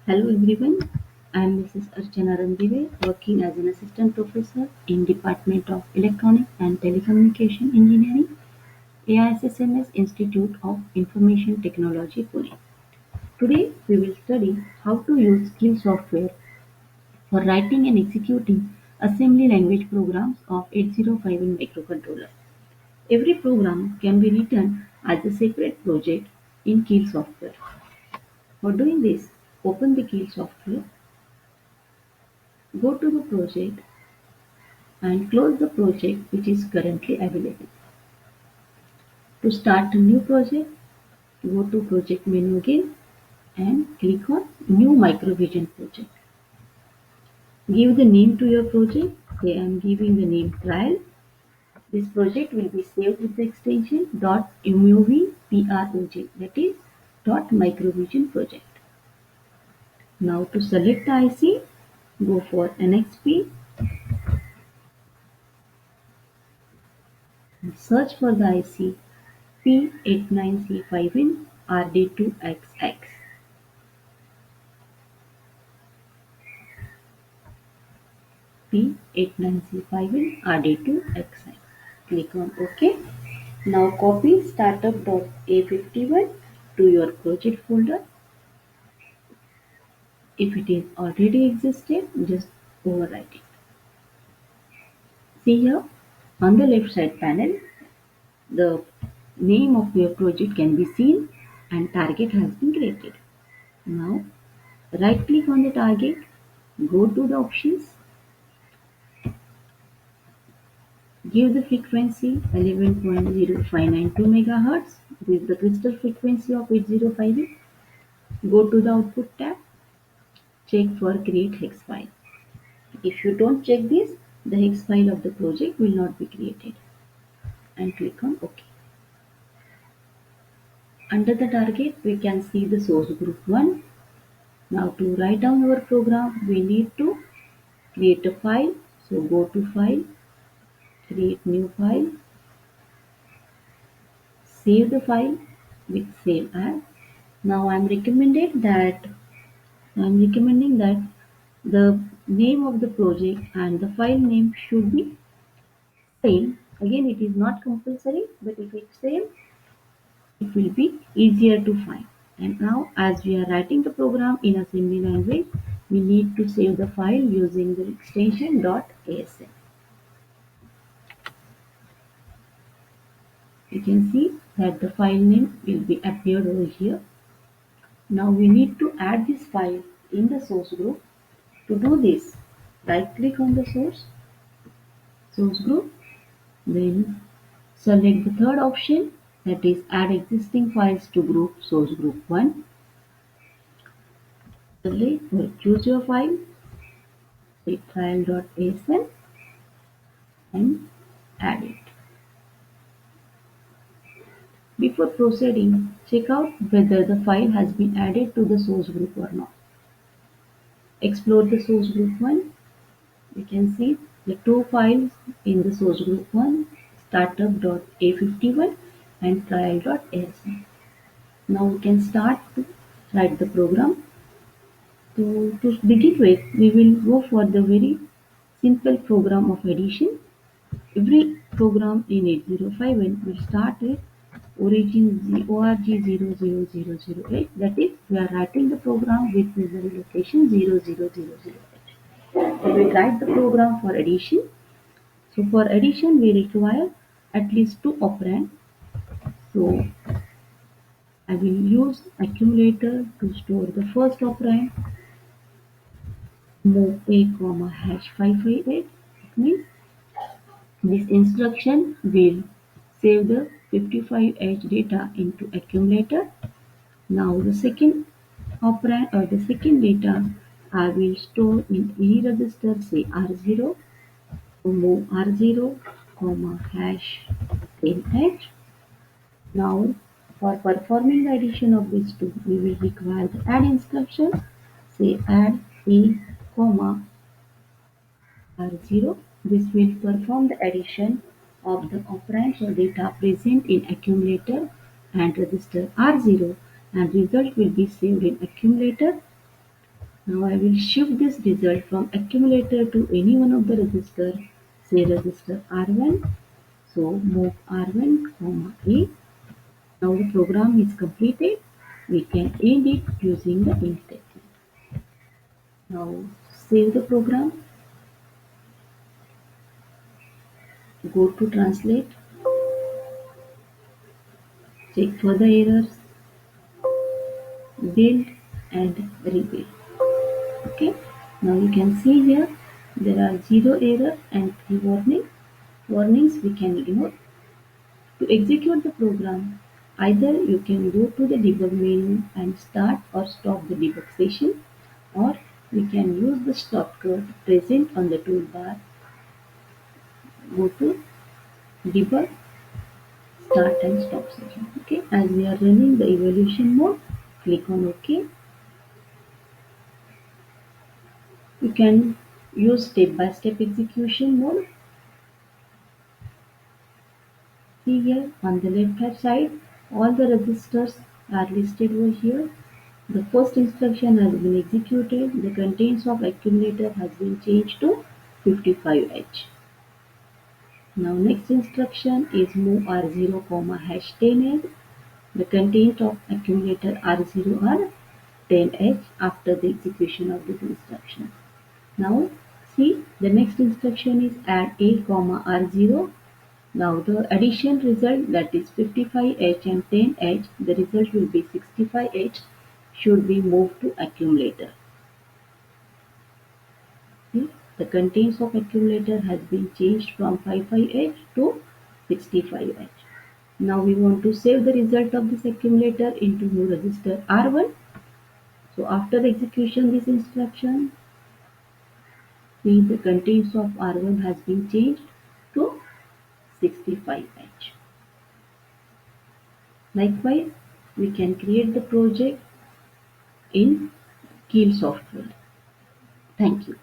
Hello everyone, I am Mrs. Archana Randive, working as an assistant professor in Department of Electronics and Telecommunication Engineering, AISSMS Institute of Information Technology, Pune. Today we will study how to use Skill software for writing and executing assembly language programs of 805 in microcontroller. Every program can be written as a separate project in Keel software. For doing this, open the Keel software, go to the project and close the project which is currently available. To start a new project, go to project menu again and click on new microvision project. Give the name to your project. Say I am giving the name trial. This project will be saved with the extension .movproj, that is .microvision project. Now to select the IC, go for NXP, search for the IC P89C5N RD2XX. P89C5N RD2XX. Click on OK. Now copy startup.a51 to your project folder. If it is already existed, just overwrite it. See here on the left side panel, the name of your project can be seen and target has been created. Now right click on the target, go to the options, give the frequency 11.0592 MHz with the crystal frequency of 8058. Go to the output tab, check for create hex file. If you don't check this, the hex file of the project will not be created, and click on OK. Under the target, we can see the source group 1. Now to write down our program, we need to create a file. So go to File, Create New File, save the file with Save As. Now I'm recommending that the name of the project and the file name should be same. Again, it is not compulsory, but if it's same, it will be easier to find. And now, as we are writing the program in assembly language, we need to save the file using the extension .asm. You can see that the file name will be appeared over here. Now we need to add this file in the source group. To do this, right click on the source group, then select the third option, that is add existing files to group source group 1. Select or choose your file, say trial.asm and add it. Before proceeding, check out whether the file has been added to the source group or not. Explore the source group 1. We can see the two files in the source group 1, startup.a51 and trial.asm. Now we can start to write the program. To begin with, we will go for the very simple program of addition. Every program in 8051 will start with origin org 00008. That is, we are writing the program with memory location 00008. We will write the program for addition. So for addition, we require at least two operands. So I will use accumulator to store the first operand, move a comma hash 558. It means this instruction will save the 55H data into accumulator. Now the second operand or the second data I will store in any register, say R0. So move R0 comma hash 10H. Now for performing the addition of these two, we will require the add instruction. Say add a comma R0. This will perform the addition of the operands or data present in accumulator and register R0, and result will be saved in accumulator. Now I will shift this result from accumulator to any one of the register, say register R1. So move R1, comma A. Now the program is completed. We can end it using the end statement. Now save the program, go to translate, check for the errors, build and rebuild. Okay. Now you can see here there are 0 error and 3 warnings we can ignore. To execute the program, either you can go to the debug menu and start or stop the debug session, or we can use the shortcut present on the toolbar. Go to debug, start and stop session. Okay, as we are running the evaluation mode, click on OK. You can use step-by-step execution mode. See here on the left hand side, all the registers are listed over here. The first instruction has been executed. The contents of accumulator has been changed to 55H. Now next instruction is move R0, hash 10H. The content of accumulator R0 are 10H after the execution of this instruction. Now see the next instruction is add A, R0. Now the addition result, that is 55H and 10H, the result will be 65H, should be moved to accumulator. See, the contents of accumulator has been changed from 55H to 65H. Now we want to save the result of this accumulator into new register R1. So after execution this instruction, see the contents of R1 has been changed to 65H. Likewise, we can create the project in Keel software. Thank you.